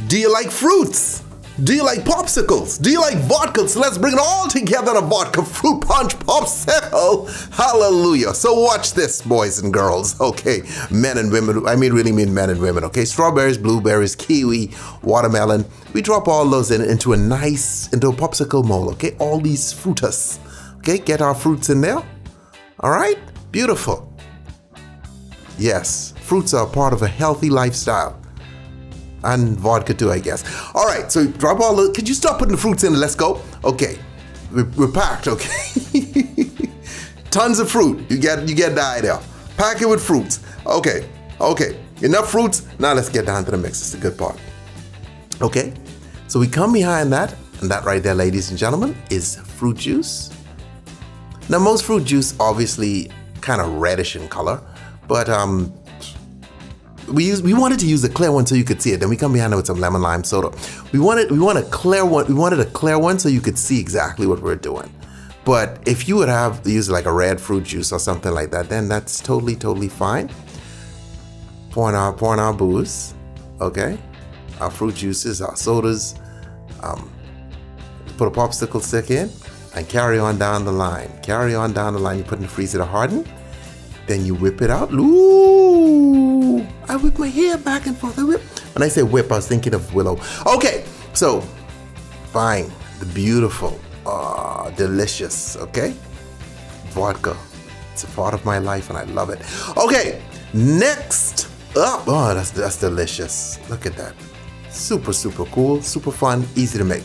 Do you like fruits? Do you like popsicles? Do you like vodka? So let's bring it all together in a vodka fruit punch popsicle. Hallelujah. So watch this, boys and girls. Okay, men and women. I really mean men and women. Okay, strawberries, blueberries, kiwi, watermelon. We drop all those into a popsicle mold. Okay, all these fruitas. Okay, get our fruits in there. All right, beautiful. Yes, fruits are part of a healthy lifestyle. And vodka too, I guess. All right, so drop all the, could you stop putting the fruits in? Let's go. Okay, we're packed, okay? Tons of fruit, you get the idea. Pack it with fruits. Okay, enough fruits. Now let's get down to the mix, it's the good part. Okay, so we come behind that, and that right there, ladies and gentlemen, is fruit juice. Now most fruit juice obviously kind of reddish in color, but we wanted to use a clear one so you could see it. Then we come behind it with some lemon lime soda. We wanted a clear one. We wanted a clear one so you could see exactly what we're doing. But if you would have use like a red fruit juice or something like that, then that's totally fine. Pouring our booze, okay? Our fruit juices, our sodas. Put a popsicle stick in and carry on down the line. Carry on down the line. You put in the freezer to harden. Then you whip it out. Ooh, I whip my hair back and forth. I whip. When I say whip, I was thinking of Willow. Okay, so fine, the beautiful, delicious, okay? Vodka. It's a part of my life and I love it. Okay, next up, oh, that's delicious. Look at that. Super cool, super fun, easy to make.